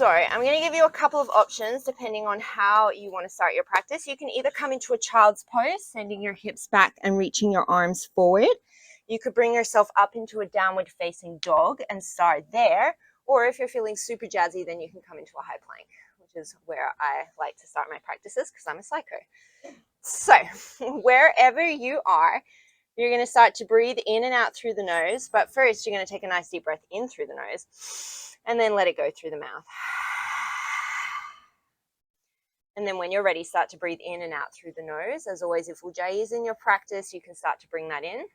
So I'm going to give you a couple of options depending on how you want to start your practice. You can either come into a child's pose, sending your hips back and reaching your arms forward. You could bring yourself up into a downward facing dog and start there. Or if you're feeling super jazzy, then you can come into a high plank, which is where I like to start my practices because I'm a psycho. So wherever you are, you're going to start to breathe in and out through the nose. But first, you're going to take a nice deep breath in through the nose and then let it go through the mouth. And then when you're ready, start to breathe in and out through the nose. As always, if Ujjayi is in your practice, you can start to bring that in.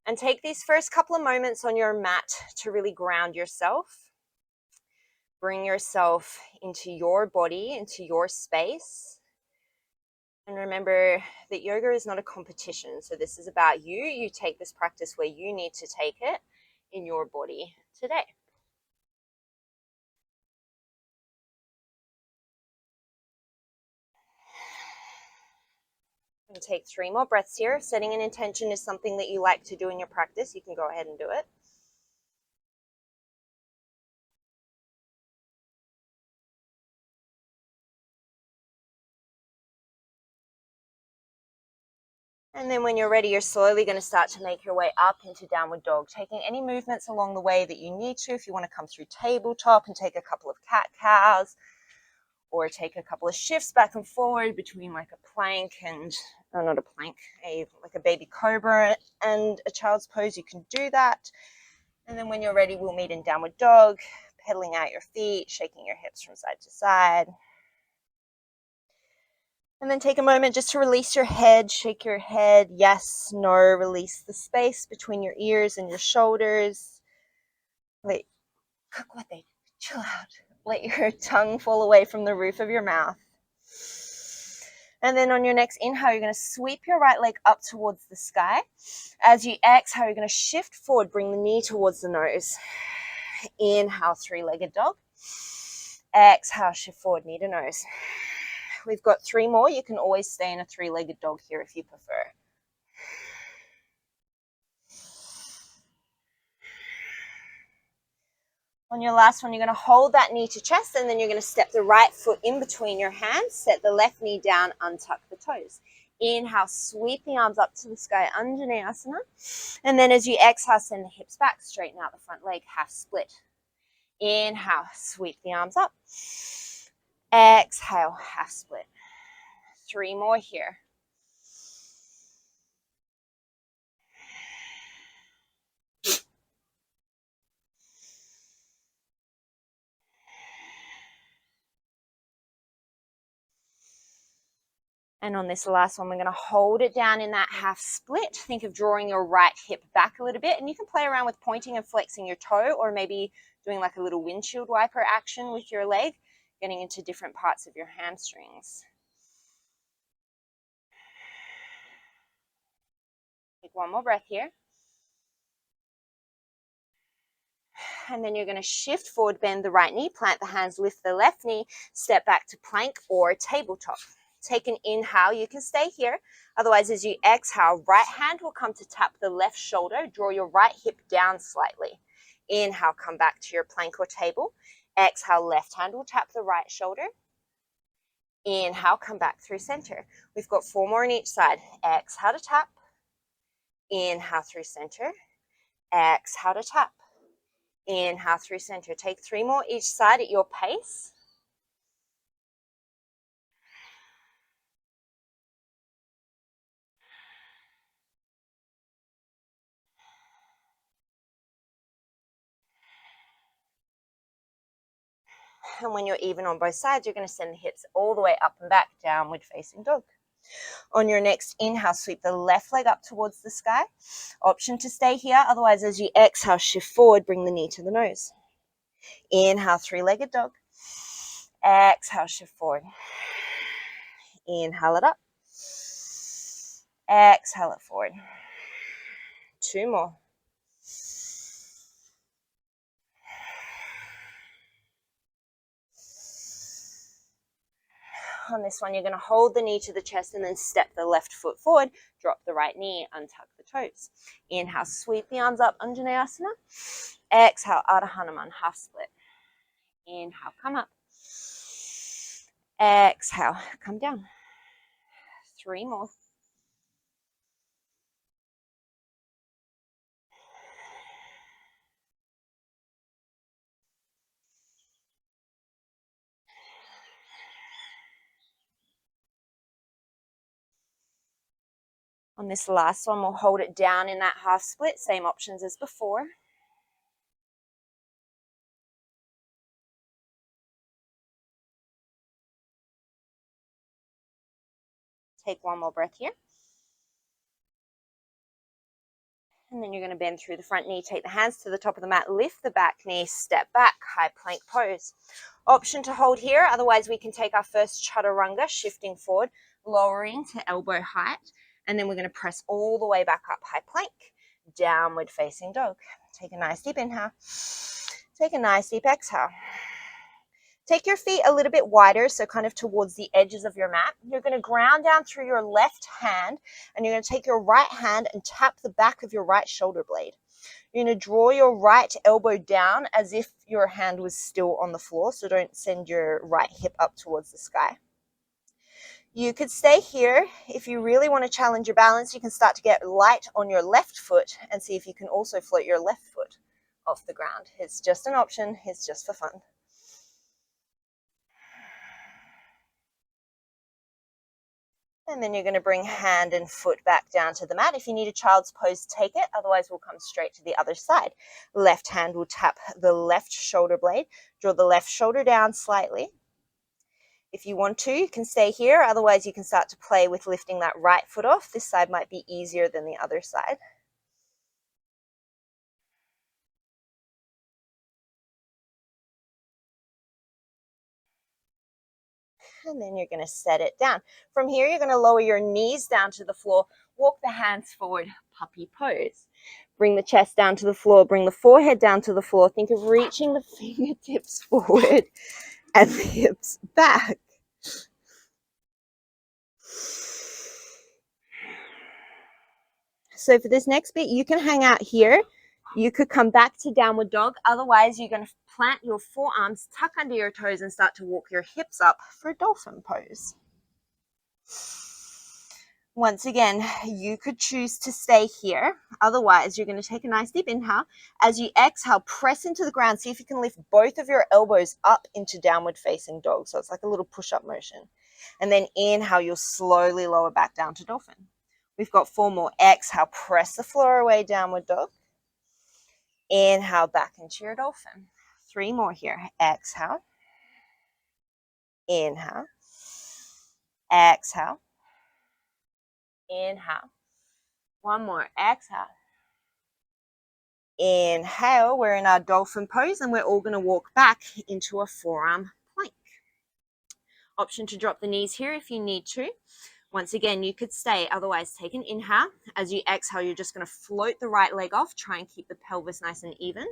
And take these first couple of moments on your mat to really ground yourself. Bring yourself into your body, into your space. And remember that yoga is not a competition. So this is about you. You take this practice where you need to take it in your body today. And take 3 more breaths here. Setting an intention is something that you like to do in your practice. You can go ahead and do it. And then when you're ready, you're slowly going to start to make your way up into downward dog, taking any movements along the way that you need to. If you want to come through tabletop and take a couple of cat-cows, or take a couple of shifts back and forward between like a plank and, not a plank, like a baby cobra and a child's pose, you can do that. And then when you're ready, we'll meet in downward dog, pedaling out your feet, shaking your hips from side to side. And then take a moment just to release your head, shake your head, yes, no, release the space between your ears and your shoulders. Wait, chill out. Let your tongue fall away from the roof of your mouth. And then on your next inhale, you're going to sweep your right leg up towards the sky. As you exhale, you're going to shift forward, bring the knee towards the nose. Inhale, 3-legged dog. Exhale, shift forward, knee to nose. We've got 3 more. You can always stay in a 3-legged dog here if you prefer. On your last one, you're going to hold that knee to chest, and then you're going to step the right foot in between your hands, set the left knee down, untuck the toes. Inhale, sweep the arms up to the sky, Anjaneyasana. And then as you exhale, send the hips back, straighten out the front leg, half split. Inhale, sweep the arms up. Exhale, half split. 3 more here. And on this last one, we're going to hold it down in that half split. Think of drawing your right hip back a little bit, and you can play around with pointing and flexing your toe, or maybe doing like a little windshield wiper action with your leg, getting into different parts of your hamstrings. Take 1 more breath here. And then you're going to shift forward, bend the right knee, plant the hands, lift the left knee, step back to plank or tabletop. Take an inhale, you can stay here. Otherwise, as you exhale, right hand will come to tap the left shoulder. Draw your right hip down slightly. Inhale, come back to your plank or table. Exhale, left hand will tap the right shoulder. Inhale, come back through center. We've got 4 more on each side. Exhale to tap. Inhale through center. Exhale to tap. Inhale through center. Take 3 more each side at your pace. And when you're even on both sides, you're going to send the hips all the way up and back, downward facing dog. On your next inhale, sweep the left leg up towards the sky. Option to stay here. Otherwise, as you exhale, shift forward, bring the knee to the nose. Inhale, 3-legged dog. Exhale, shift forward. Inhale it up. Exhale it forward. 2 more. On this one, you're going to hold the knee to the chest and then step the left foot forward, drop the right knee, untuck the toes. Inhale, sweep the arms up, Anjaneyasana. Exhale, Ardha Hanuman, half split. Inhale, come up. Exhale, come down. 3 more. On this last one, we'll hold it down in that half split, same options as before. Take one more breath here. And then you're going to bend through the front knee, take the hands to the top of the mat, lift the back knee, step back, high plank pose. Option to hold here, otherwise we can take our first chaturanga, shifting forward, lowering to elbow height, and then we're going to press all the way back up, high plank, downward facing dog. Take a nice deep inhale, take a nice deep exhale. Take your feet a little bit wider, so kind of towards the edges of your mat. You're going to ground down through your left hand, and you're going to take your right hand and tap the back of your right shoulder blade. You're going to draw your right elbow down as if your hand was still on the floor, so don't send your right hip up towards the sky. You could stay here. If you really want to challenge your balance, you can start to get light on your left foot and see if you can also float your left foot off the ground. It's just an option. It's just for fun. And then you're going to bring hand and foot back down to the mat. If you need a child's pose, take it. Otherwise, we'll come straight to the other side. Left hand will tap the left shoulder blade. Draw the left shoulder down slightly. If you want to, you can stay here. Otherwise, you can start to play with lifting that right foot off. This side might be easier than the other side. And then you're going to set it down. From here, you're going to lower your knees down to the floor. Walk the hands forward, puppy pose. Bring the chest down to the floor. Bring the forehead down to the floor. Think of reaching the fingertips forward and the hips back. So for this next bit, you can hang out here. You could come back to downward dog. Otherwise, you're going to plant your forearms, tuck under your toes, and start to walk your hips up for dolphin pose. Once again, you could choose to stay here. Otherwise, you're going to take a nice deep inhale. As you exhale, press into the ground. See if you can lift both of your elbows up into downward facing dog. So it's like a little push-up motion. And then inhale, you'll slowly lower back down to dolphin. We've got 4 more. Exhale, press the floor away, downward dog. Inhale, back into your dolphin. 3 more here. Exhale. Inhale. Exhale. Inhale. 1 more. Exhale. Inhale. We're in our dolphin pose, and we're all going to walk back into a forearm plank. Option to drop the knees here if you need to. Once again, you could stay. Otherwise, take an inhale. As you exhale, you're just going to float the right leg off. Try and keep the pelvis nice and even.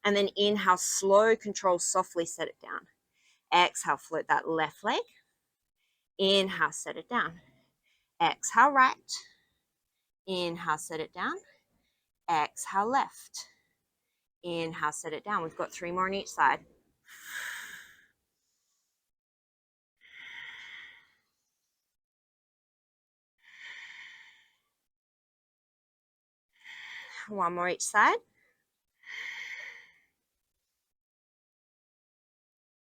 And then inhale, slow, control, softly set it down. Exhale, float that left leg. Inhale, set it down. Exhale, right. Inhale, set it down. Exhale, left. Inhale, set it down. We've got 3 more on each side. One more each side.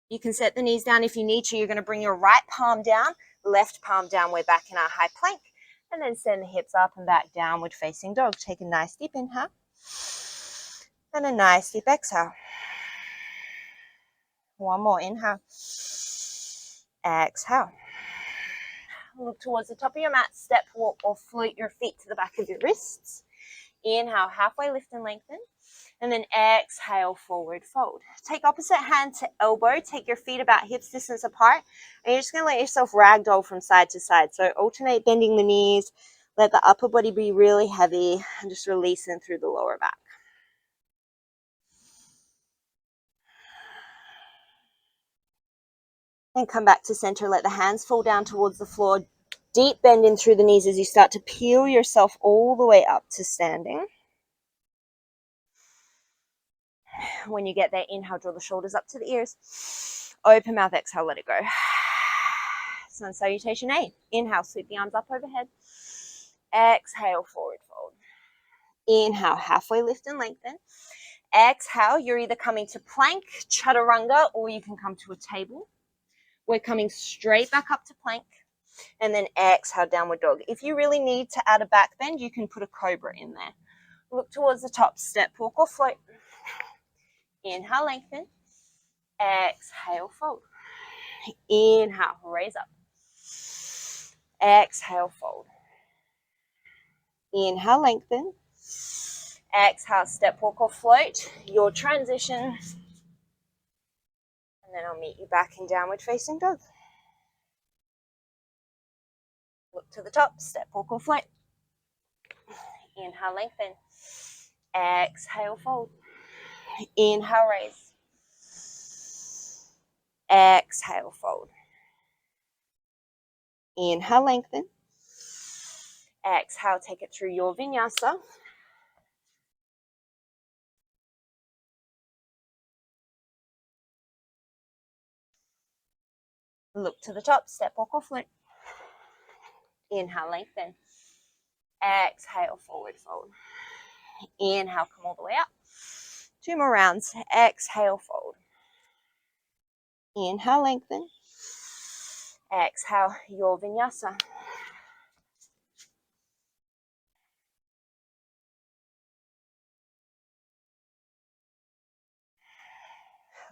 You can set the knees down if you need to. You're going to bring your right palm down, left palm down. We're back in our high plank. And then send the hips up and back, downward facing dog. Take a nice deep inhale. And a nice deep exhale. 1 more. Inhale. Exhale. Look towards the top of your mat. Step, walk, or float your feet to the back of your wrists. Inhale, halfway lift and lengthen. And then exhale, forward fold. Take opposite hand to elbow. Take your feet about hips distance apart. And you're just going to let yourself ragdoll from side to side. So alternate bending the knees. Let the upper body be really heavy. And just releasing through the lower back. And come back to center. Let the hands fall down towards the floor. Deep bend in through the knees as you start to peel yourself all the way up to standing. When you get there, inhale, draw the shoulders up to the ears. Open mouth, exhale, let it go. Sun salutation A. Inhale, sweep the arms up overhead. Exhale, forward fold. Inhale, halfway lift and lengthen. Exhale, you're either coming to plank, chaturanga, or you can come to a table. We're coming straight back up to plank. And then exhale, downward dog. If you really need to add a back bend, you can put a cobra in there. Look towards the top, step, walk, or float. Inhale, lengthen. Exhale, fold. Inhale, raise up. Exhale, fold. Inhale, lengthen. Exhale, step, walk, or float. Your transition. And then I'll meet you back in downward facing dog. Look to the top, step, walk, or float. Inhale, lengthen. Exhale, fold. Inhale, raise. Exhale, fold. Inhale, lengthen. Exhale, take it through your vinyasa. Look to the top, step, walk, or float. Inhale, lengthen. Exhale, forward fold. Inhale, come all the way up. 2 more rounds. Exhale, fold. Inhale, lengthen. Exhale, your vinyasa.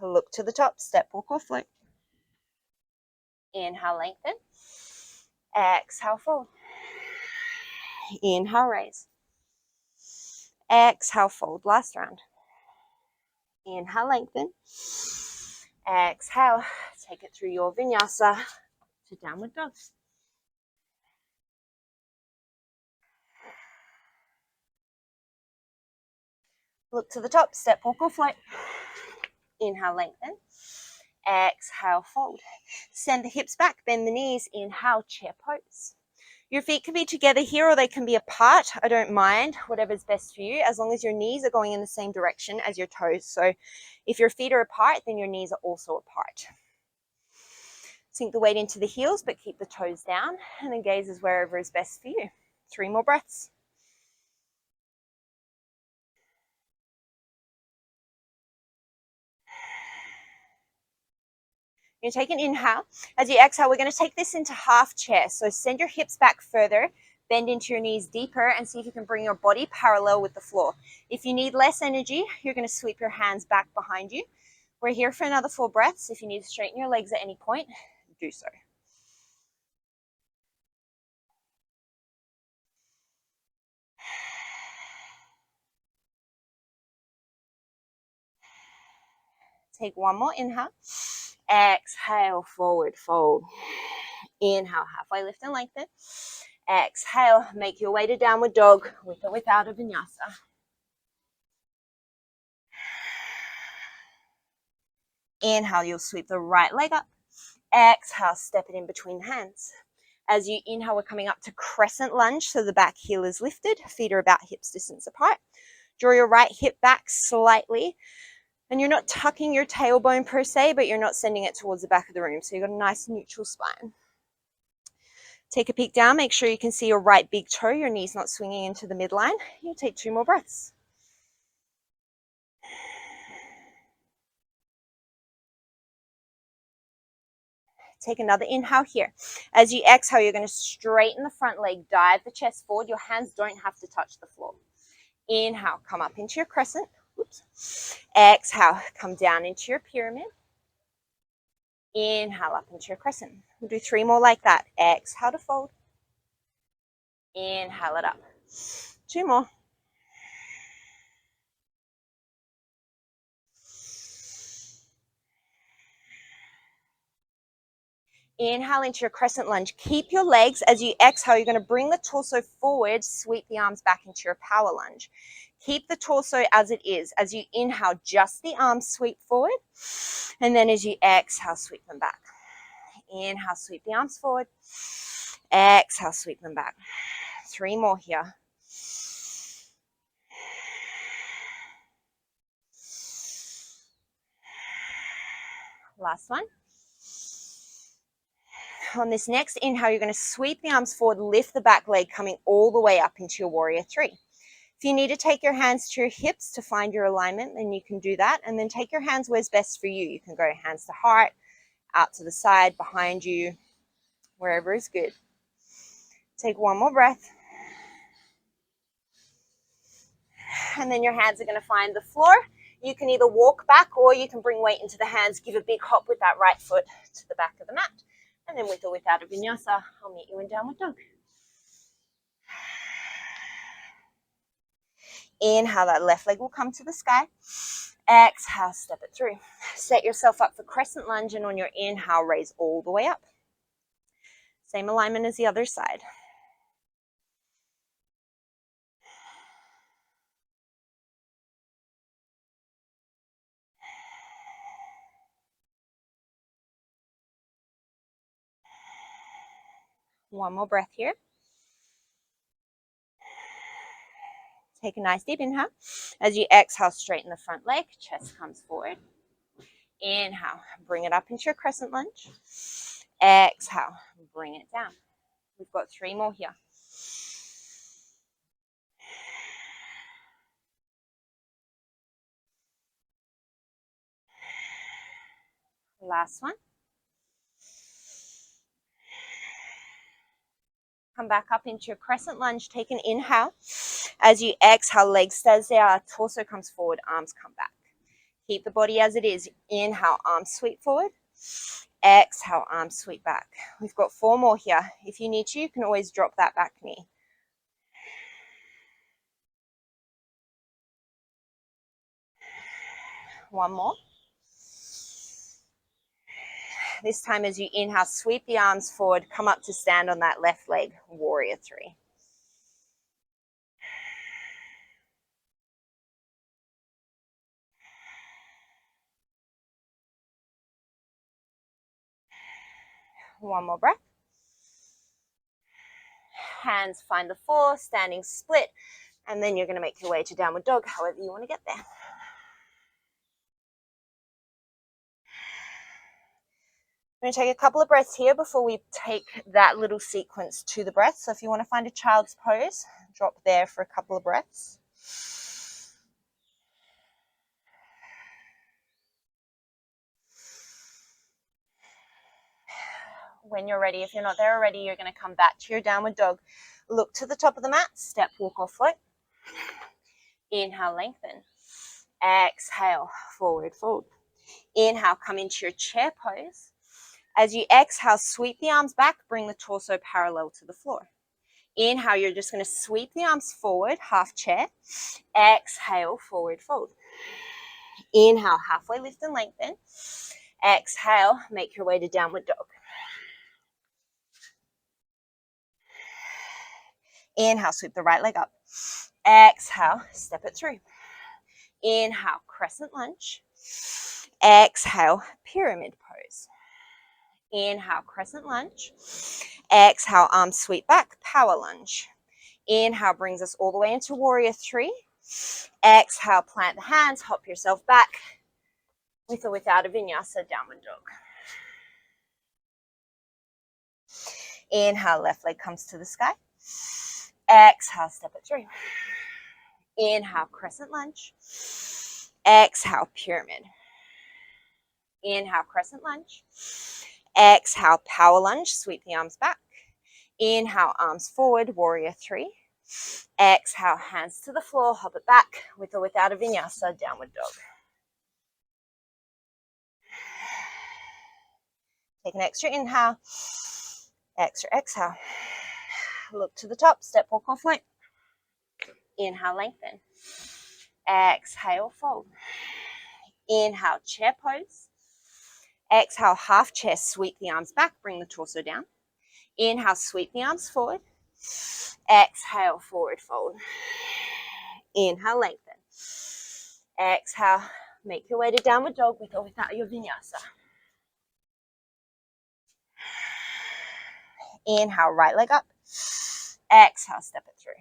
Look to the top, step, walk, or float. Inhale, lengthen. Exhale, fold. Inhale, raise. Exhale, fold. Last round. Inhale, lengthen. Exhale, take it through your vinyasa to downward dog. Look to the top, step, walk, or float. Inhale, lengthen. Exhale, fold. Send the hips back, bend the knees. Inhale, chair pose. Your feet can be together here or they can be apart. I don't mind, whatever's best for you, as long as your knees are going in the same direction as your toes. So if your feet are apart, then your knees are also apart. Sink the weight into the heels, but keep the toes down, and then gaze is wherever is best for you. 3 more breaths. You're going to take an inhale. As you exhale, we're going to take this into half chair. So send your hips back further, bend into your knees deeper, and see if you can bring your body parallel with the floor. If you need less energy, you're going to sweep your hands back behind you. We're here for another 4 breaths. If you need to straighten your legs at any point, do so. Take 1 more inhale. Exhale, forward fold. Inhale, halfway lift and lengthen. Exhale, make your way to downward dog with or without a vinyasa. Inhale, you'll sweep the right leg up. Exhale, step it in between hands. As you inhale, we're coming up to crescent lunge, so the back heel is lifted, feet are about hips distance apart. Draw your right hip back slightly, and you're not tucking your tailbone per se, but you're not sending it towards the back of the room, so you've got a nice neutral spine. Take a peek down, make sure you can see your right big toe, your knee's not swinging into the midline. You'll take 2 more breaths. Take another inhale here. As you exhale, you're going to straighten the front leg, dive the chest forward. Your hands don't have to touch the floor. Inhale, come up into your crescent. Oops. Exhale, come down into your pyramid. Inhale up into your crescent. We'll do 3 more like that. Exhale to fold. Inhale it up. 2 more. Inhale into your crescent lunge. Keep your legs. As you exhale, you're going to bring the torso forward, sweep the arms back into your power lunge. Keep the torso as it is. As you inhale, just the arms sweep forward. And then as you exhale, sweep them back. Inhale, sweep the arms forward. Exhale, sweep them back. 3 more here. Last one. On this next inhale, you're going to sweep the arms forward, lift the back leg, coming all the way up into your warrior three. If you need to take your hands to your hips to find your alignment, then you can do that. And then take your hands where's best for you. You can go hands to heart, out to the side, behind you, wherever is good. Take one more breath. And then your hands are going to find the floor. You can either walk back or you can bring weight into the hands. Give a big hop with that right foot to the back of the mat. And then with or without a vinyasa, I'll meet you in downward dog. Inhale, that left leg will come to the sky. Exhale, step it through. Set yourself up for crescent lunge, and on your inhale, raise all the way up. Same alignment as the other side. One more breath here. Take a nice deep inhale. As you exhale, straighten the front leg, chest comes forward. Inhale, bring it up into your crescent lunge. Exhale, bring it down. We've got 3 more here. Last one. Come back up into your crescent lunge. Take an inhale. As you exhale, leg stays there, torso comes forward, arms come back. Keep the body as it is. Inhale, arms sweep forward. Exhale, arms sweep back. We've got 4 more here. If you need to, you can always drop that back knee. One more. This time as you inhale, sweep the arms forward, come up to stand on that left leg, warrior three. One more breath. Hands find the floor, standing split, and then you're going to make your way to downward dog, however you want to get there. I'm going to take a couple of breaths here before we take that little sequence to the breath. So if you want to find a child's pose, drop there for a couple of breaths. When you're ready, if you're not there already, you're going to come back to your downward dog. Look to the top of the mat, step, walk, or float. Inhale, lengthen. Exhale, forward fold. Inhale, come into your chair pose. As you exhale, sweep the arms back, bring the torso parallel to the floor. Inhale, you're just going to sweep the arms forward, half chair. Exhale, forward fold. Inhale, halfway lift and lengthen. Exhale, make your way to downward dog. Inhale, sweep the right leg up. Exhale, step it through. Inhale, crescent lunge. Exhale, pyramid pose. Inhale, crescent lunge. Exhale, arms sweep back, power lunge. Inhale brings us all the way into warrior three. Exhale, plant the hands, hop yourself back with or without a vinyasa, downward dog. Inhale, left leg comes to the sky. Exhale, step it through. Inhale, crescent lunge. Exhale, pyramid. Inhale, crescent lunge. Exhale, power lunge, sweep the arms back. Inhale, arms forward, warrior three. Exhale, hands to the floor, hop it back with or without a vinyasa, downward dog. Take an extra inhale, extra exhale. Look to the top, step, walk, or float. Inhale, lengthen. Exhale, fold. Inhale, chair pose. Exhale, half chair, sweep the arms back, bring the torso down. Inhale, sweep the arms forward. Exhale, forward fold. Inhale, lengthen. Exhale, make your way to downward dog with or without your vinyasa. Inhale, right leg up. Exhale, step it through.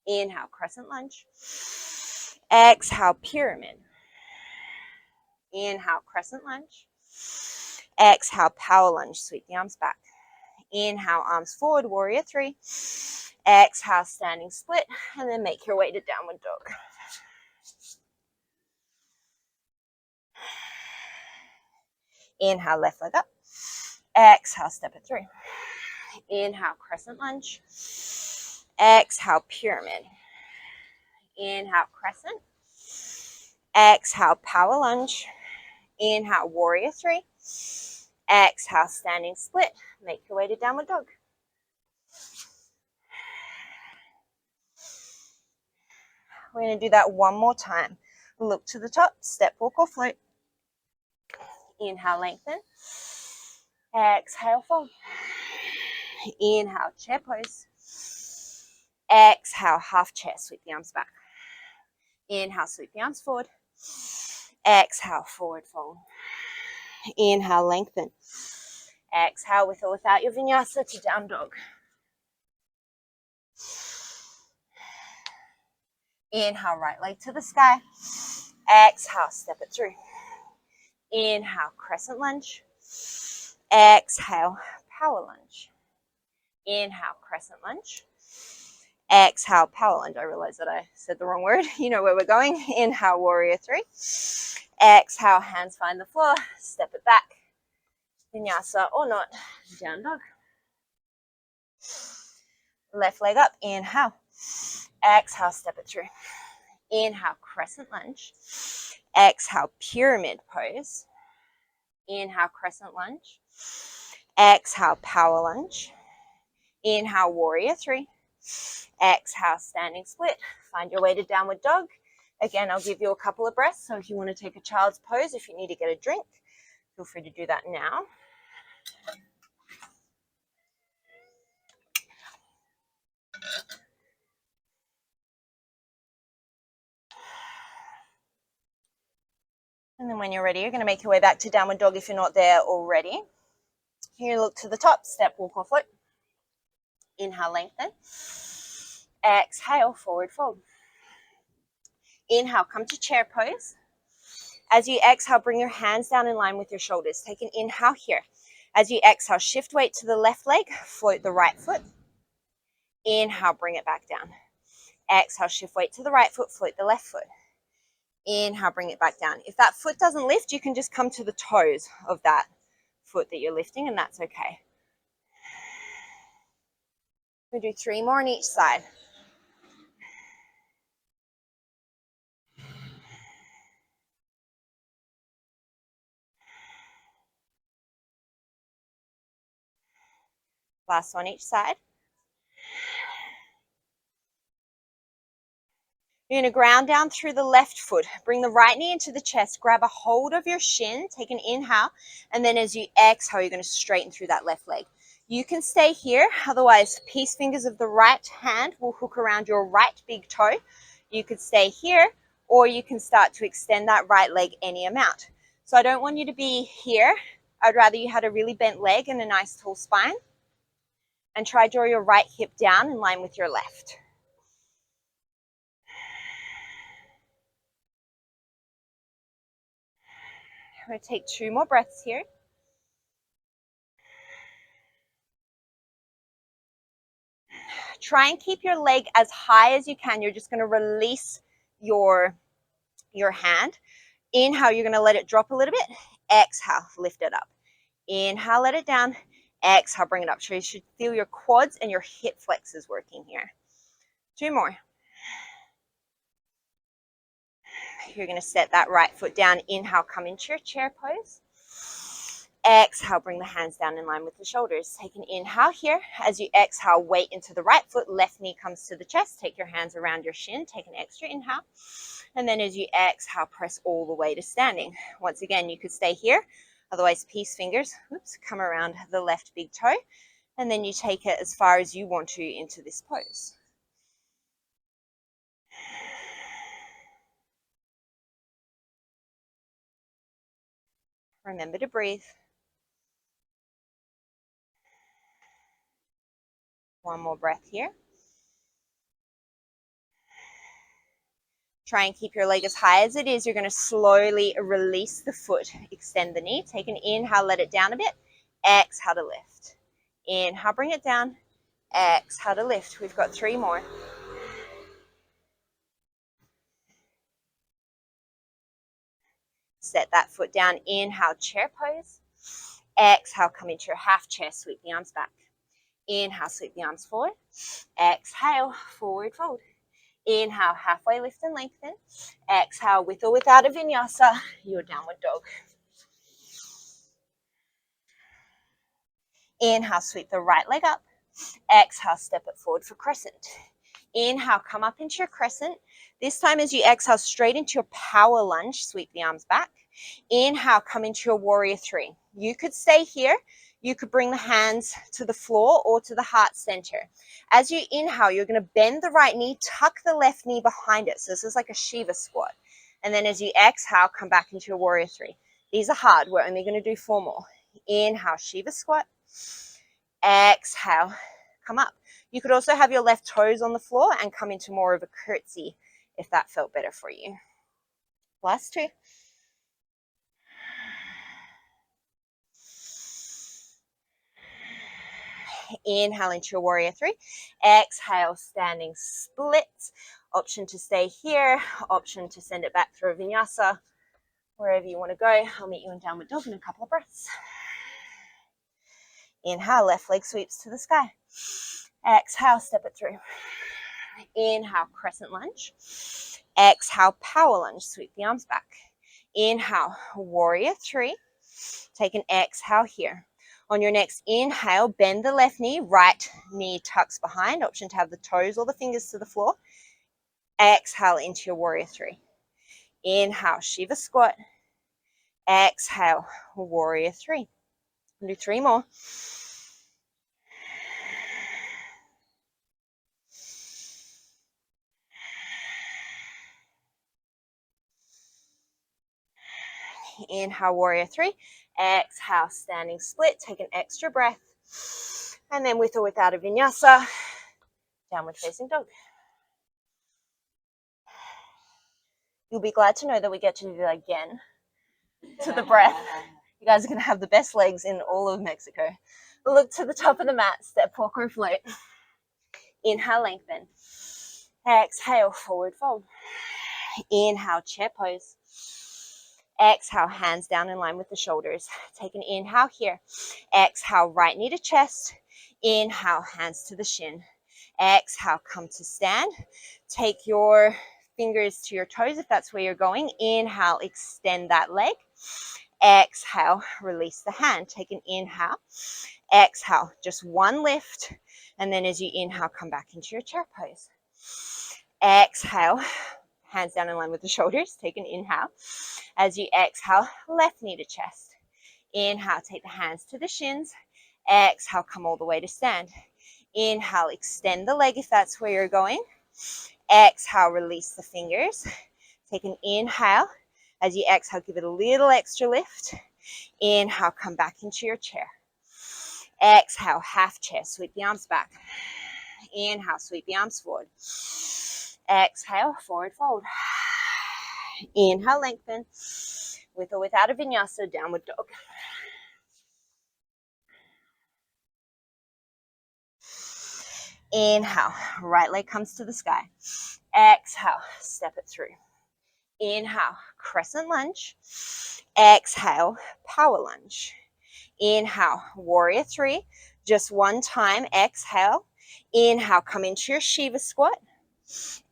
Inhale, crescent lunge. Exhale, pyramid. Inhale, crescent lunge. Exhale, power lunge. Sweep the arms back. Inhale, arms forward, warrior three. Exhale, standing split, and then make your way to downward dog. Inhale, left leg up. Exhale, step it through. Inhale, crescent lunge. Exhale, pyramid. Inhale, crescent. Exhale, power lunge. Inhale, warrior three. Exhale, standing split. Make your way to downward dog. We're going to do that one more time. Look to the top, step, walk, or float. Inhale, lengthen. Exhale, fold. Inhale, chair pose. Exhale, half chair, sweep the arms back. Inhale, sweep the arms forward. Exhale, forward fold. Inhale, lengthen. Exhale, with or without your vinyasa, to down dog. Inhale, right leg to the sky. Exhale, step it through. Inhale, crescent lunge. Exhale, power lunge. Inhale, crescent lunge. Exhale, power lunge. I realize that I said the wrong word. You know where we're going. Inhale, warrior three. Exhale, hands find the floor. Step it back. Vinyasa or not. Down dog. Left leg up. Inhale. Exhale, step it through. Inhale, crescent lunge. Exhale, pyramid pose. Inhale, crescent lunge. Exhale, power lunge. Inhale, warrior three. Exhale, standing split. Find your way to downward dog. Again, I'll give you a couple of breaths. So if you want to take a child's pose, if you need to get a drink, feel free to do that now. And then when you're ready, you're going to make your way back to downward dog if you're not there already. Here, look to the top, step, walk, or float. Inhale, lengthen. Exhale, forward fold. Inhale, come to chair pose. As you exhale, bring your hands down in line with your shoulders. Take an inhale here. As you exhale, shift weight to the left leg, float the right foot. Inhale, bring it back down. Exhale, shift weight to the right foot, float the left foot. Inhale, bring it back down. If that foot doesn't lift, you can just come to the toes of that foot that you're lifting, and that's okay. We'll do 3 more on each side. Last one each side. You're going to ground down through the left foot. Bring the right knee into the chest. Grab a hold of your shin. Take an inhale. And then as you exhale, you're going to straighten through that left leg. You can stay here. Otherwise, peace fingers of the right hand will hook around your right big toe. You could stay here, or you can start to extend that right leg any amount. So I don't want you to be here. I'd rather you had a really bent leg and a nice tall spine. And try draw your right hip down in line with your left. I'm going to take 2 more breaths here. Try and keep your leg as high as you can. You're just going to release your hand. Inhale, you're going to let it drop a little bit. Exhale, lift it up. Inhale, let it down. Exhale, bring it up. So you should feel your quads and your hip flexors working here. 2 more. You're going to set that right foot down. Inhale, come into your chair pose. Exhale, bring the hands down in line with the shoulders. Take an inhale here. As you exhale, weight into the right foot. Left knee comes to the chest. Take your hands around your shin. Take an extra inhale. And then as you exhale, press all the way to standing. Once again, you could stay here. Otherwise, peace fingers, come around the left big toe. And then you take it as far as you want to into this pose. Remember to breathe. 1 more breath here. Try and keep your leg as high as it is. You're going to slowly release the foot. Extend the knee. Take an inhale, let it down a bit. Exhale to lift. Inhale, bring it down. Exhale to lift. We've got 3 more. Set that foot down. Inhale, chair pose. Exhale, come into your half chair. Sweep the arms back. Inhale, sweep the arms forward. Exhale, forward fold. Inhale, halfway lift and lengthen. Exhale, with or without a vinyasa, your downward dog. Inhale, sweep the right leg up. Exhale, step it forward for crescent. Inhale, come up into your crescent. This time as you exhale, straight into your power lunge, sweep the arms back. Inhale, come into your warrior 3. You could stay here. You could bring the hands to the floor or to the heart center. As you inhale, you're going to bend the right knee, tuck the left knee behind it. So this is like a Shiva squat. And then as you exhale, come back into your warrior 3. These are hard. We're only going to do 4 more. Inhale, Shiva squat. Exhale, come up. You could also have your left toes on the floor and come into more of a curtsy if that felt better for you. Last 2. Inhale into your warrior 3. Exhale, standing split. Option to stay here, option to send it back through a vinyasa. Wherever you want to go. I'll meet you in downward dog in a couple of breaths. Inhale, left leg sweeps to the sky. Exhale, step it through. Inhale, crescent lunge. Exhale, power lunge. Sweep the arms back. Inhale, warrior 3. Take an exhale here. On your next inhale, bend the left knee, right knee tucks behind. Option to have the toes or the fingers to the floor. Exhale into your warrior 3. Inhale, Shiva squat. Exhale, warrior 3. Do 3 more. Inhale, warrior 3. Exhale, standing split. Take an extra breath. And then with or without a vinyasa, downward facing dog. You'll be glad to know that we get to do that again to the breath. You guys are going to have the best legs in all of Mexico. Look to the top of the mat, step, walk, or float. Inhale, lengthen. Exhale, forward fold. Inhale, chair pose. Exhale, hands down in line with the shoulders. Take an inhale here. Exhale, right knee to chest. Inhale, hands to the shin. Exhale, come to stand. Take your fingers to your toes if that's where you're going. Inhale, extend that leg. Exhale, release the hand. Take an inhale. Exhale, just one lift. And then as you inhale, come back into your chair pose. Exhale, hands down in line with the shoulders. Take an inhale. As you exhale, left knee to chest. Inhale, take the hands to the shins. Exhale, come all the way to stand. Inhale, extend the leg if that's where you're going. Exhale, release the fingers. Take an inhale. As you exhale, give it a little extra lift. Inhale, come back into your chair. Exhale, half chair. Sweep the arms back. Inhale, sweep the arms forward. Exhale, forward fold. Inhale, lengthen. With or without a vinyasa, downward dog. Inhale, right leg comes to the sky. Exhale, step it through. Inhale, crescent lunge. Exhale, power lunge. Inhale, warrior 3. Just one time, exhale. Inhale, come into your Shiva squat.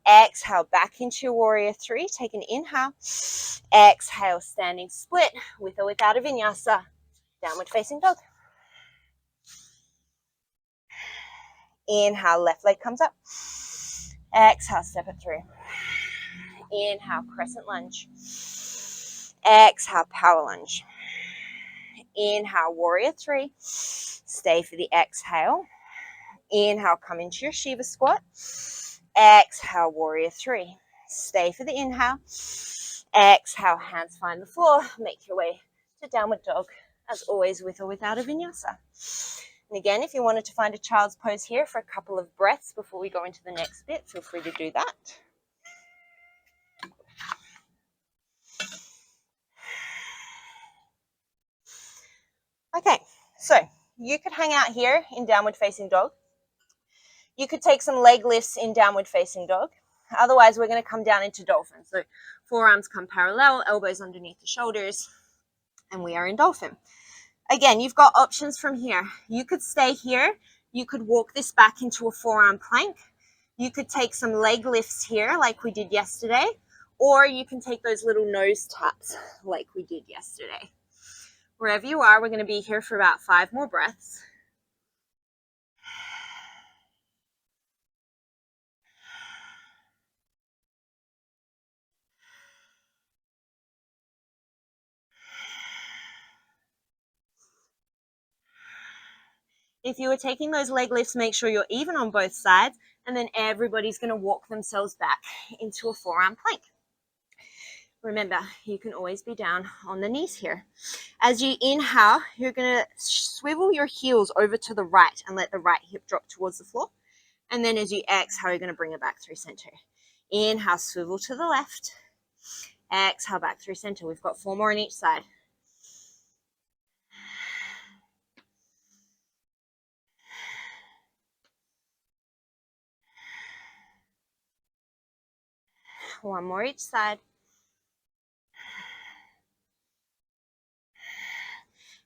Exhale, back into your warrior 3. Take an inhale. Exhale, standing split with or without a vinyasa. Downward facing dog. Inhale, left leg comes up. Exhale, step it through. Inhale, crescent lunge. Exhale, power lunge. Inhale, warrior 3. Stay for the exhale. Inhale, come into your Shiva squat. Exhale, warrior 3. Stay for the inhale. Exhale, hands find the floor. Make your way to downward dog, as always, with or without a vinyasa. And again, if you wanted to find a child's pose here for a couple of breaths before we go into the next bit, feel free to do that. Okay, so you could hang out here in downward facing dog. You could take some leg lifts in downward facing dog. Otherwise, we're going to come down into dolphin. So forearms come parallel, elbows underneath the shoulders, and we are in dolphin. Again, you've got options from here. You could stay here. You could walk this back into a forearm plank. You could take some leg lifts here like we did yesterday, or you can take those little nose taps like we did yesterday. Wherever you are, we're going to be here for about 5 more breaths. If you were taking those leg lifts, make sure you're even on both sides, and then everybody's going to walk themselves back into a forearm plank. Remember, you can always be down on the knees here. As you inhale, you're going to swivel your heels over to the right and let the right hip drop towards the floor. And then as you exhale, you're going to bring it back through center. Inhale, swivel to the left. Exhale, back through center. We've got 4 more on each side. One more each side.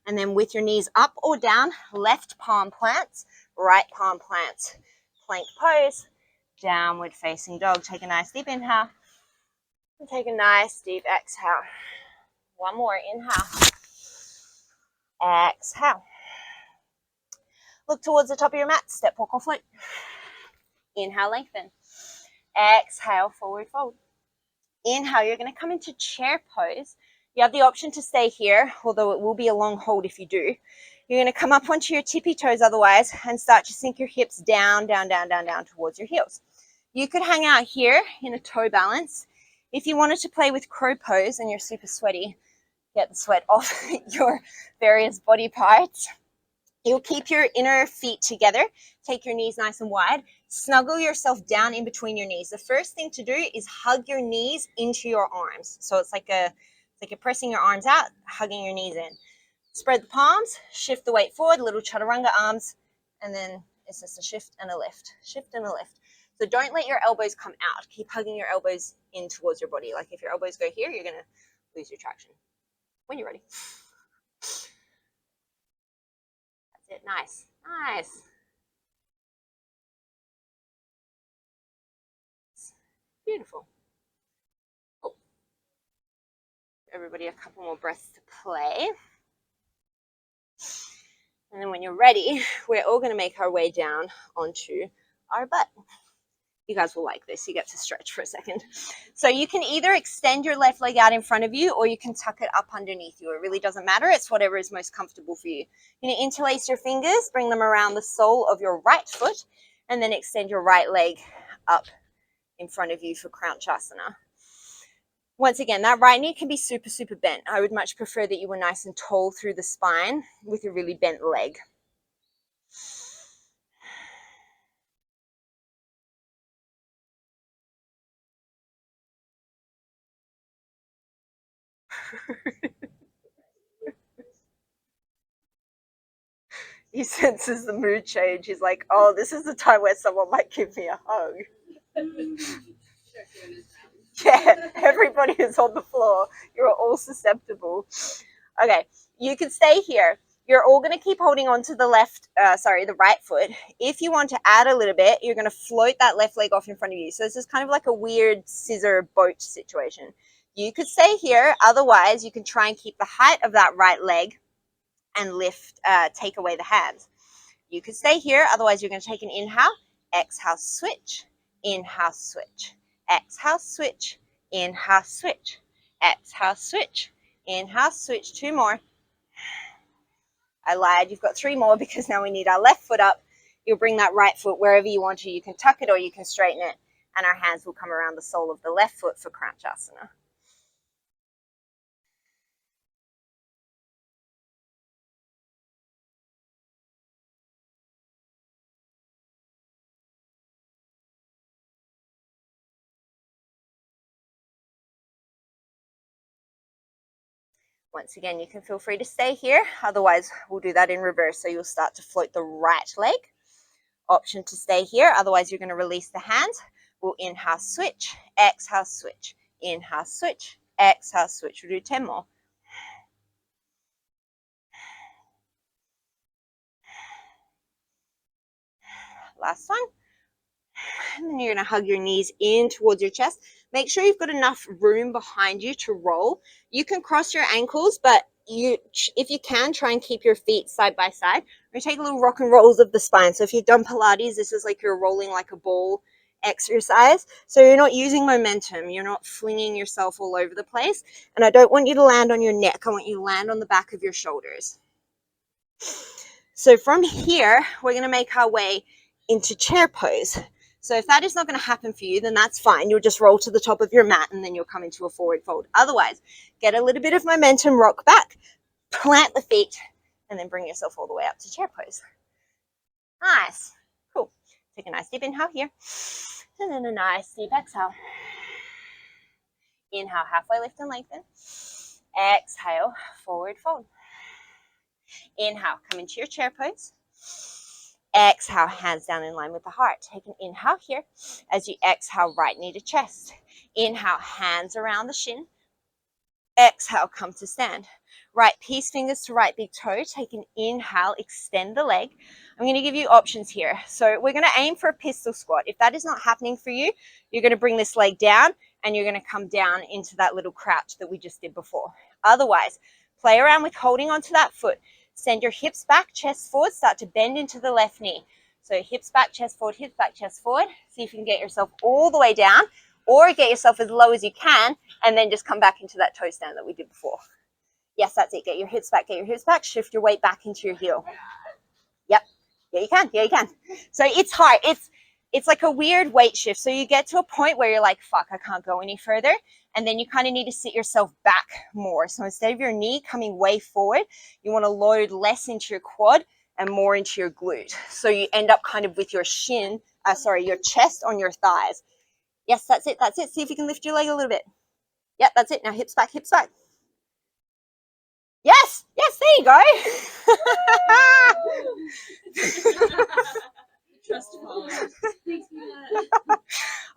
And then with your knees up or down, left palm plants, right palm plants. Plank pose, downward facing dog. Take a nice deep inhale. And take a nice deep exhale. One more, inhale. Exhale. Look towards the top of your mat, step, walk, or float. Inhale, lengthen. Exhale, forward fold. Inhale, you're going to come into chair pose. You have the option to stay here, although it will be a long hold if you do. You're going to come up onto your tippy toes otherwise and start to sink your hips down, down, down, down, down towards your heels. You could hang out here in a toe balance. If you wanted to play with crow pose and you're super sweaty, get the sweat off your various body parts. You'll keep your inner feet together. Take your knees nice and wide. Snuggle yourself down in between your knees. The first thing to do is hug your knees into your arms. So it's like you're pressing your arms out, hugging your knees in. Spread the palms, shift the weight forward, little chaturanga arms, and then it's just a shift and a lift, shift and a lift. So don't let your elbows come out. Keep hugging your elbows in towards your body. Like if your elbows go here, you're going to lose your traction. When you're ready. That's it. Nice. Nice. Beautiful. Oh. Everybody a couple more breaths to play. And then when you're ready, we're all going to make our way down onto our butt. You guys will like this. You get to stretch for a second. So you can either extend your left leg out in front of you or you can tuck it up underneath you. It really doesn't matter. It's whatever is most comfortable for you. You're going to interlace your fingers, bring them around the sole of your right foot, and then extend your right leg up in front of you for Kranchasana. Once again, that right knee can be super, super bent. I would much prefer that you were nice and tall through the spine with a really bent leg. He senses the mood change. He's like, oh, this is the time where someone might give me a hug. Yeah, everybody is on the floor. You're all susceptible. Okay, you can stay here. You're all going to keep holding on to the the right foot. If you want to add a little bit, you're going to float that left leg off in front of you. So this is kind of like a weird scissor boat situation. You could stay here. Otherwise, you can try and keep the height of that right leg and take away the hands. You could stay here. Otherwise, you're going to take an inhale, exhale, switch, inhale, switch, exhale, switch, inhale, switch, exhale, switch, inhale, switch. 2 more. I lied. You've got 3 more because now we need our left foot up. You'll bring that right foot wherever you want to. You can tuck it or you can straighten it, and our hands will come around the sole of the left foot for Kranchasana. Once again, you can feel free to stay here. Otherwise, we'll do that in reverse. So you'll start to float the right leg. Option to stay here. Otherwise, you're going to release the hands. We'll inhale, switch, exhale, switch, inhale, switch, exhale, switch. We'll do 10 more. Last one. And then you're going to hug your knees in towards your chest. Make sure you've got enough room behind you to roll. You can cross your ankles, but if you can, try and keep your feet side by side. We're going to take little rock and rolls of the spine. So if you've done Pilates, this is like you're rolling like a ball exercise. So you're not using momentum. You're not flinging yourself all over the place. And I don't want you to land on your neck. I want you to land on the back of your shoulders. So from here, we're going to make our way into chair pose. So if that is not going to happen for you, then that's fine. You'll just roll to the top of your mat and then you'll come into a forward fold. Otherwise, get a little bit of momentum, rock back, plant the feet, and then bring yourself all the way up to chair pose. Nice. Cool. Take a nice deep inhale here. And then a nice deep exhale. Inhale, halfway lift and lengthen. Exhale, forward fold. Inhale, come into your chair pose. Exhale, hands down in line with the heart. Take an inhale here. As you exhale, right knee to chest. Inhale, hands around the shin. Exhale, come to stand. Right peace fingers to right big toe. Take an inhale, extend the leg. I'm going to give you options here. So we're going to aim for a pistol squat. If that is not happening for you, you're going to bring this leg down and you're going to come down into that little crouch that we just did before. Otherwise, play around with holding onto that foot. Send your hips back, chest forward, start to bend into the left knee. So hips back, chest forward, hips back, chest forward. See if you can get yourself all the way down or get yourself as low as you can and then just come back into that toe stand that we did before. Yes, that's it. Get your hips back, shift your weight back into your heel. Yep. Yeah, you can. Yeah, you can. So it's hard. It's like a weird weight shift. So you get to a point where you're like, fuck, I can't go any further. And then you kind of need to sit yourself back more. So instead of your knee coming way forward, you want to load less into your quad and more into your glute. So you end up kind of with your your chest on your thighs. Yes, that's it. That's it. See if you can lift your leg a little bit. Yep, that's it. Now hips back, hips back. Yes, yes, there you go.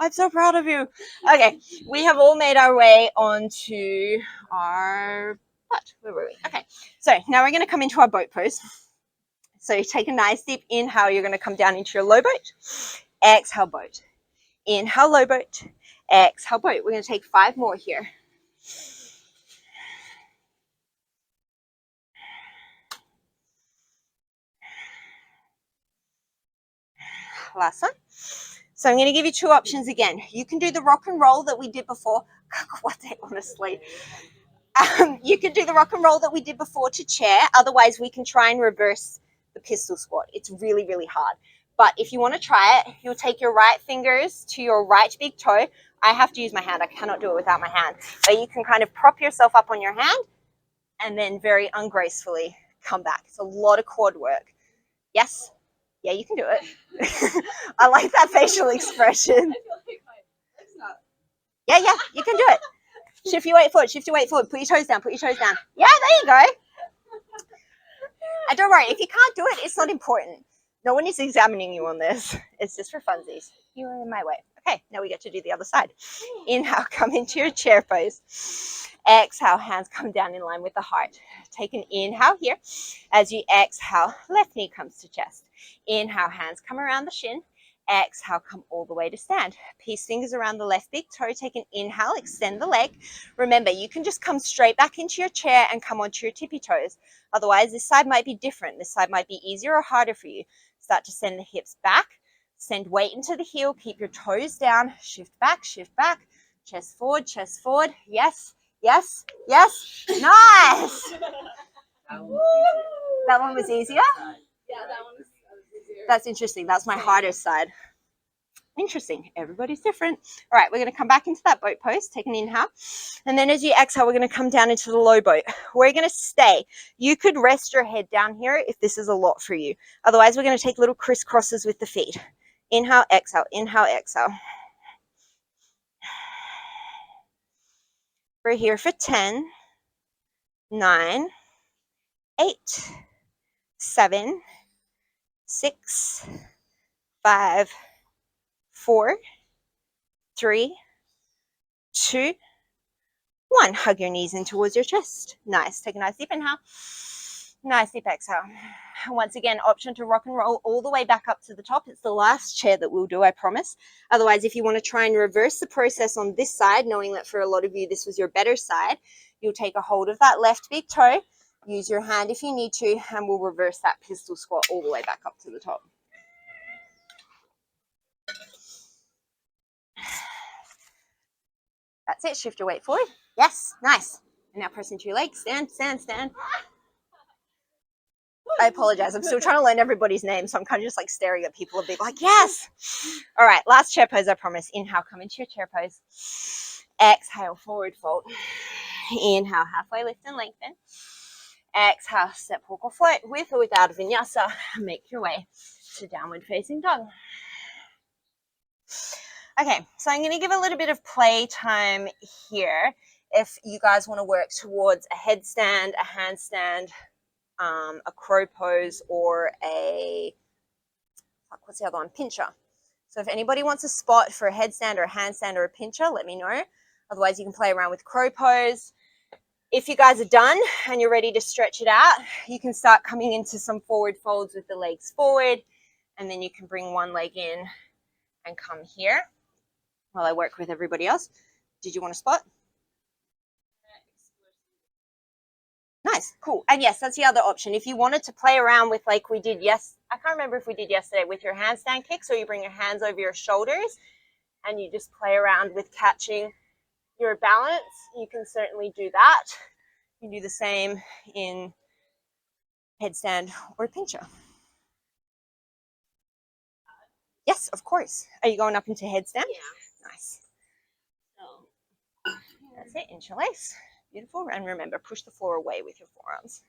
I'm so proud of you. Okay, we have all made our way onto our butt. Where were we? Okay, so now we're going to come into our boat pose. So you take a nice deep inhale. You're going to come down into your low boat. Exhale, boat. Inhale, low boat. Exhale, boat. We're going to take 5 more here. Last one. So I'm going to give you 2 options again. You can do the rock and roll that we did before. What the heck, honestly. You can do the rock and roll that we did before to chair. Otherwise, we can try and reverse the pistol squat. It's really, really hard. But if you want to try it, you'll take your right fingers to your right big toe. I have to use my hand. I cannot do it without my hand. But you can kind of prop yourself up on your hand and then very ungracefully come back. It's a lot of quad work. Yes? Yeah, you can do it. I like that facial expression. Yeah, you can do it. Shift your weight forward, put your toes down, Yeah, there you go. And don't worry, if you can't do it, it's not important. No one is examining you on this. It's just for funsies. You are in my way. Okay, now we get to do the other side. Inhale, come into your chair pose. Exhale, hands come down in line with the heart. Take an inhale here. As you exhale, left knee comes to chest. Inhale, hands come around the shin. Exhale, come all the way to stand. Peace fingers around the left big toe. Take an inhale, extend the leg. Remember, you can just come straight back into your chair and come onto your tippy toes. Otherwise, this side might be different. This side might be easier or harder for you. Start to send the hips back. Send weight into the heel. Keep your toes down. Shift back, chest forward, Yes, yes, yes. Nice. That one was easier? Yeah, that one was easier. That's interesting. That's my hardest side. Interesting. Everybody's different. All right, we're going to come back into that boat pose. Take an inhale. And then as you exhale, we're going to come down into the low boat. We're going to stay. You could rest your head down here if this is a lot for you. Otherwise, we're going to take little crisscrosses with the feet. Inhale, exhale, inhale, exhale. We're here for 10, 9, 8, 7, 6, 5, 4, 3, 2, 1. Hug your knees in towards your chest. Nice. Take a nice deep inhale. Nice deep exhale. Once again, option to rock and roll all the way back up to the top. It's the last chair that we'll do, I promise. Otherwise, if you want to try and reverse the process on this side, knowing that for a lot of you this was your better side, you'll take a hold of that left big toe, use your hand if you need to, and we'll reverse that pistol squat all the way back up to the top. That's it. Shift your weight forward. Yes, nice. And now press into your legs. Stand, stand, stand. I apologize. I'm still trying to learn everybody's name, so I'm kind of just like staring at people and being like, yes. All right, last chair pose, I promise. Inhale, come into your chair pose. Exhale, forward fold. Inhale, halfway lift and lengthen. Exhale, step, walk, or float with or without vinyasa. Make your way to downward facing dog. Okay, so I'm going to give a little bit of play time here. If you guys want to work towards a headstand, a handstand, a crow pose, or a, what's the other one? Pincher. So if anybody wants a spot for a headstand or a handstand or a pincher, let me know. Otherwise, you can play around with crow pose. If you guys are done and you're ready to stretch it out, you can start coming into some forward folds with the legs forward, and then you can bring one leg in and come here while I work with everybody else. Did you want a spot? Nice, cool. And yes, that's the other option. If you wanted to play around with, like we did, I can't remember if we did yesterday, with your handstand kicks, or you bring your hands over your shoulders and you just play around with catching your balance, you can certainly do that. You can do the same in headstand or pincher. Yes, of course. Are you going up into headstand? Yeah. Nice. That's it. Interlace. Beautiful. And remember, push the floor away with your forearms.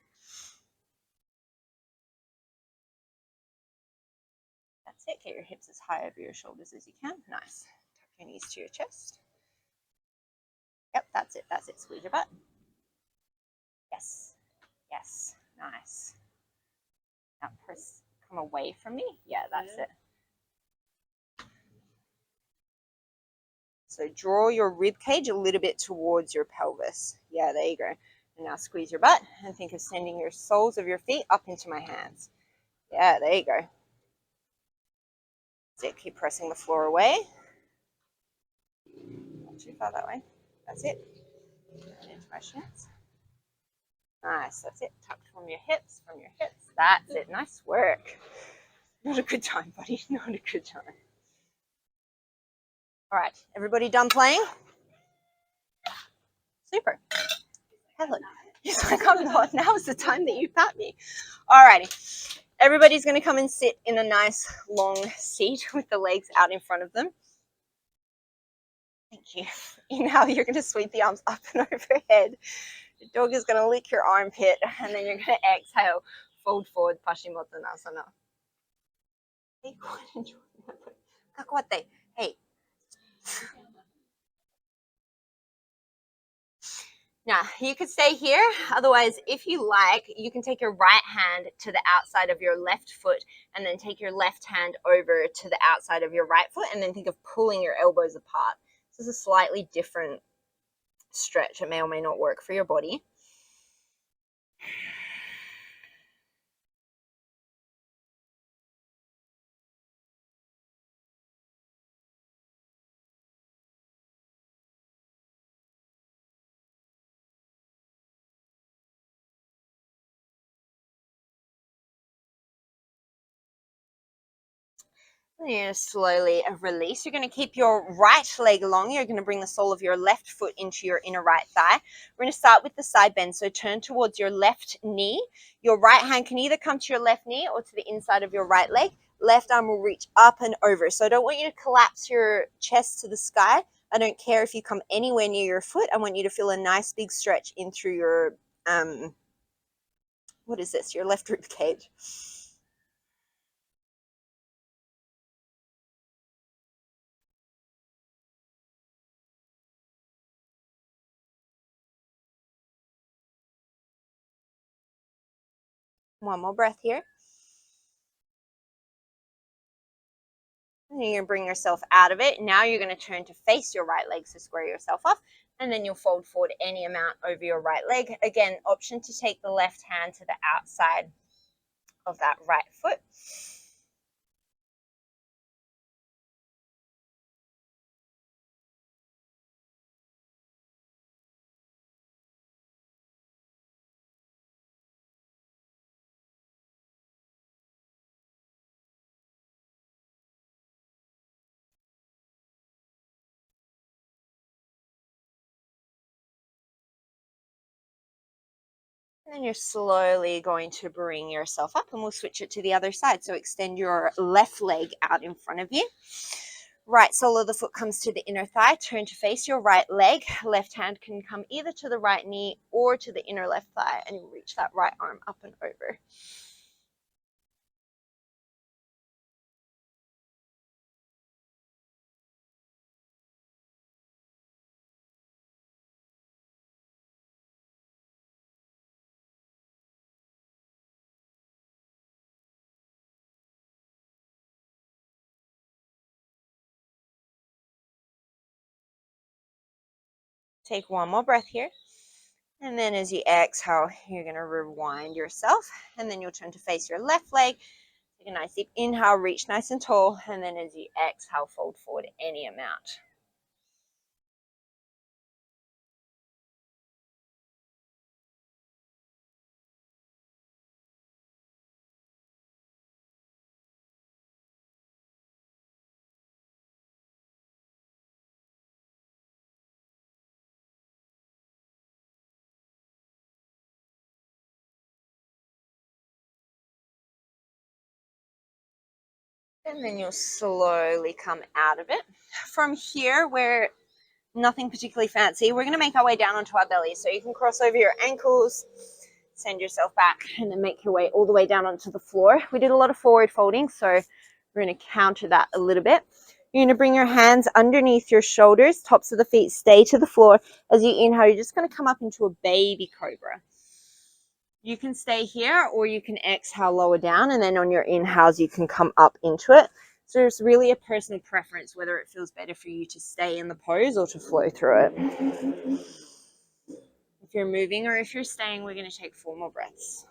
That's it. Get your hips as high over your shoulders as you can. Nice. Tuck your knees to your chest. Yep, that's it. That's it. Squeeze your butt. Yes. Yes. Nice. Now press, come away from me. Yeah, that's it. So draw your rib cage a little bit towards your pelvis. Yeah, there you go. And now squeeze your butt and think of sending your soles of your feet up into my hands. Yeah, there you go. That's it. Keep pressing the floor away. Not too far that way. That's it. And into my shins. Nice. That's it. Tucked from your hips, from your hips. That's it. Nice work. Not a good time, buddy. Not a good time. All right. Everybody done playing? Super. Helen. He's like, I'm not. Now is the time that you pat me. All righty. Everybody's going to come and sit in a nice long seat with the legs out in front of them. Thank you. Inhale, you're going to sweep the arms up and overhead. The dog is going to lick your armpit, and then you're going to exhale, fold forward, Paschimottanasana. Hey, kakwate. Hey. Now, you could stay here. Otherwise, if you like, you can take your right hand to the outside of your left foot and then take your left hand over to the outside of your right foot and then think of pulling your elbows apart. This is a slightly different stretch. It may or may not work for your body. And you're going to slowly release. You're going to keep your right leg long. You're going to bring the sole of your left foot into your inner right thigh. We're going to start with the side bend. So turn towards your left knee. Your right hand can either come to your left knee or to the inside of your right leg. Left arm will reach up and over. So I don't want you to collapse your chest to the sky. I don't care if you come anywhere near your foot. I want you to feel a nice big stretch in through your, what is this? Your left rib cage. One more breath here. And you're going to bring yourself out of it. Now you're going to turn to face your right leg, so square yourself off, and then you'll fold forward any amount over your right leg. Again, option to take the left hand to the outside of that right foot. And then you're slowly going to bring yourself up, and we'll switch it to the other side. So extend your left leg out in front of you. Right sole of the foot comes to the inner thigh. Turn to face your right leg. Left hand can come either to the right knee or to the inner left thigh, and you reach that right arm up and over. Take one more breath here. And then as you exhale, you're going to rewind yourself. And then you'll turn to face your left leg. Take a nice deep inhale, reach nice and tall. And then as you exhale, fold forward any amount. And then you'll slowly come out of it. From here, where nothing particularly fancy, we're going to make our way down onto our belly. So you can cross over your ankles, send yourself back, and then make your way all the way down onto the floor. We did a lot of forward folding, so we're going to counter that a little bit. You're going to bring your hands underneath your shoulders, tops of the feet stay to the floor. As you inhale, you're just going to come up into a baby cobra. You can stay here, or you can exhale lower down, and then on your inhales you can come up into it. So it's really a personal preference whether it feels better for you to stay in the pose or to flow through it. If you're moving or if you're staying, we're going to take 4 more breaths.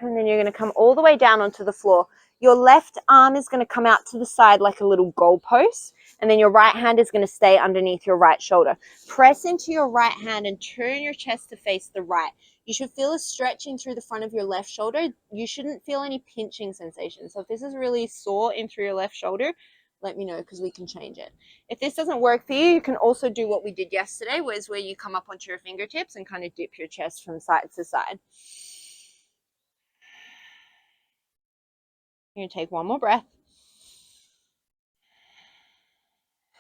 And then you're going to come all the way down onto the floor. Your left arm is going to come out to the side like a little goalpost, and then your right hand is going to stay underneath your right shoulder. Press into your right hand and turn your chest to face the right. You should feel a stretching through the front of your left shoulder. You shouldn't feel any pinching sensation. So if this is really sore in through your left shoulder, let me know because we can change it. If this doesn't work for you, you can also do what we did yesterday, where you come up onto your fingertips and kind of dip your chest from side to side. You're going to take one more breath.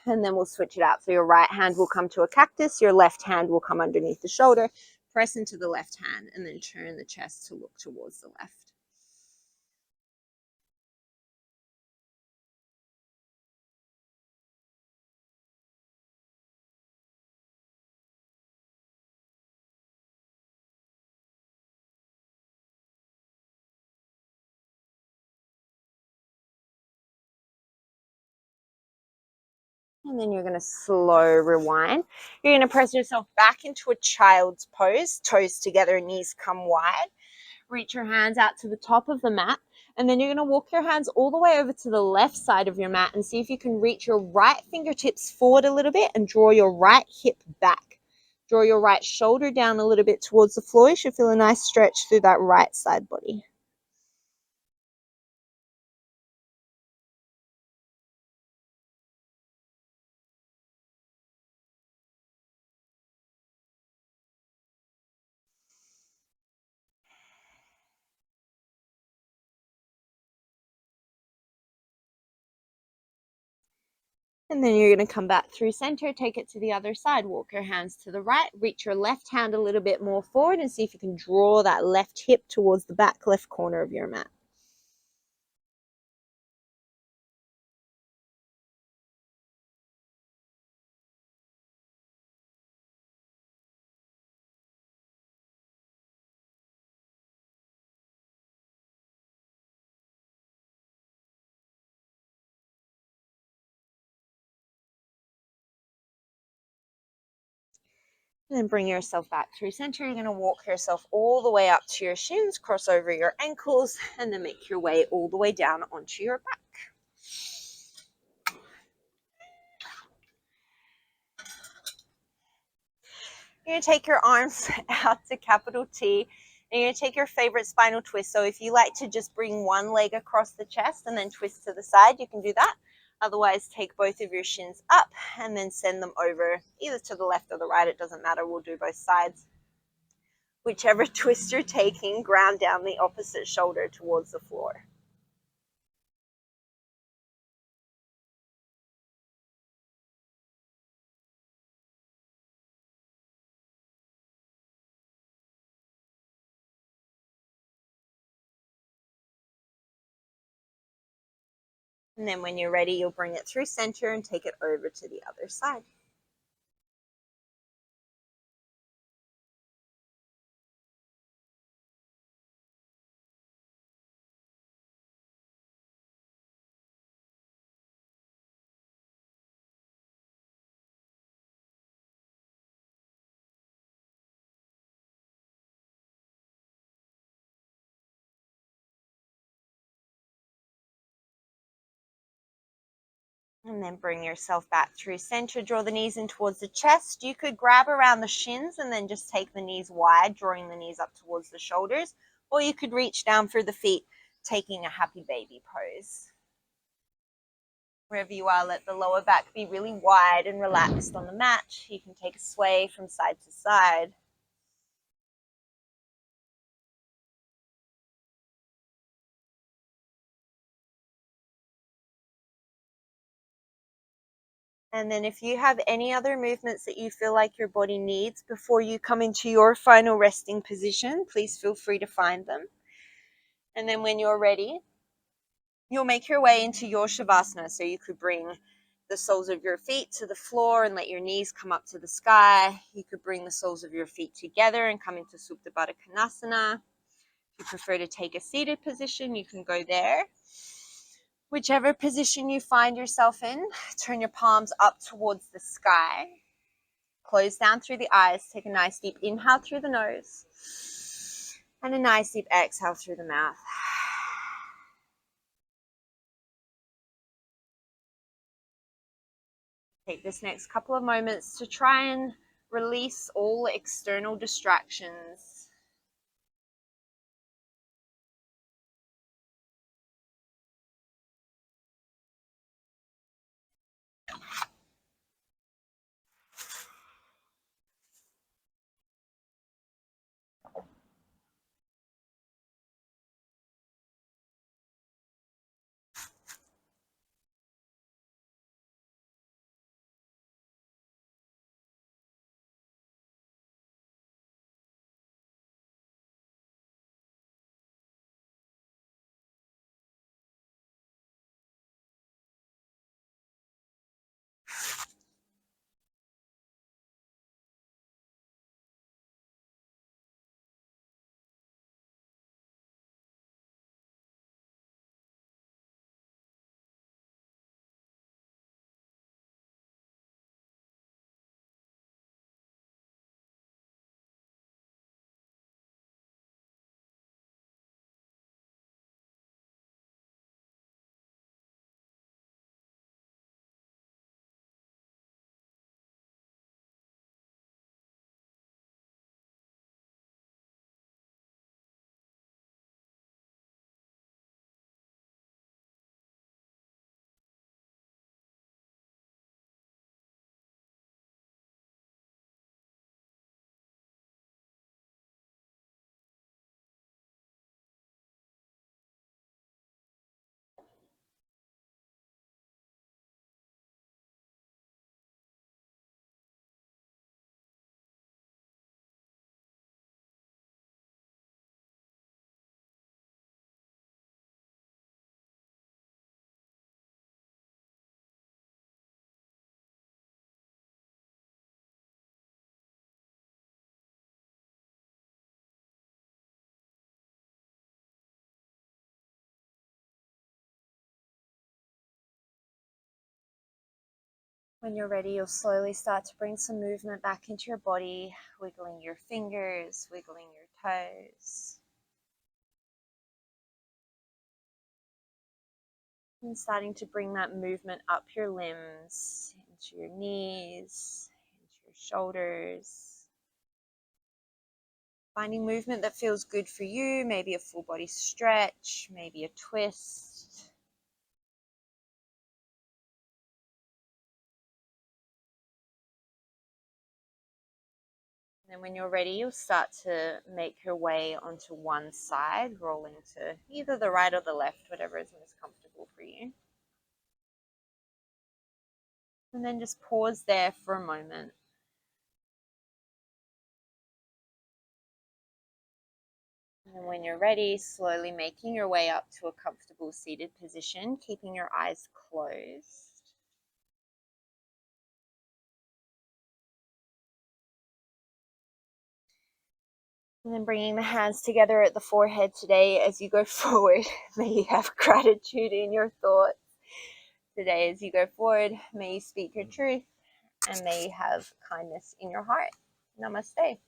And then we'll switch it out. So your right hand will come to a cactus, your left hand will come underneath the shoulder, press into the left hand, and then turn the chest to look towards the left. And then you're going to slow rewind. You're going to press yourself back into a child's pose, toes together, knees come wide. Reach your hands out to the top of the mat. And then you're going to walk your hands all the way over to the left side of your mat and see if you can reach your right fingertips forward a little bit and draw your right hip back. Draw your right shoulder down a little bit towards the floor. You should feel a nice stretch through that right side body. And then you're going to come back through center, take it to the other side. Walk your hands to the right, reach your left hand a little bit more forward and see if you can draw that left hip towards the back left corner of your mat. And then bring yourself back through center. You're going to walk yourself all the way up to your shins, cross over your ankles, and then make your way all the way down onto your back. You're going to take your arms out to capital T, and you're going to take your favorite spinal twist. So if you like to just bring one leg across the chest and then twist to the side, you can do that. Otherwise, take both of your shins up and then send them over either to the left or the right. It doesn't matter. We'll do both sides. Whichever twist you're taking, ground down the opposite shoulder towards the floor. And then when you're ready, you'll bring it through center and take it over to the other side. And then bring yourself back through center. Draw the knees in towards the chest. You could grab around the shins and then just take the knees wide, drawing the knees up towards the shoulders. Or you could reach down through the feet, taking a happy baby pose. Wherever you are, let the lower back be really wide and relaxed on the mat. You can take a sway from side to side. And then if you have any other movements that you feel like your body needs before you come into your final resting position, please feel free to find them. And then when you're ready, you'll make your way into your Shavasana. So you could bring the soles of your feet to the floor and let your knees come up to the sky. You could bring the soles of your feet together and come into Supta Baddha Konasana. If you prefer to take a seated position, you can go there. Whichever position you find yourself in, turn your palms up towards the sky. Close down through the eyes. Take a nice deep inhale through the nose and a nice deep exhale through the mouth. Take this next couple of moments to try and release all external distractions. When you're ready, you'll slowly start to bring some movement back into your body, wiggling your fingers, wiggling your toes. And starting to bring that movement up your limbs, into your knees, into your shoulders. Finding movement that feels good for you, maybe a full body stretch, maybe a twist. And then when you're ready, you'll start to make your way onto one side, rolling to either the right or the left, whatever is most comfortable for you. And then just pause there for a moment. And when you're ready, slowly making your way up to a comfortable seated position, keeping your eyes closed. And then bringing the hands together at the forehead today as you go forward. May you have gratitude in your thoughts. Today as you go forward, may you speak your truth and may you have kindness in your heart. Namaste.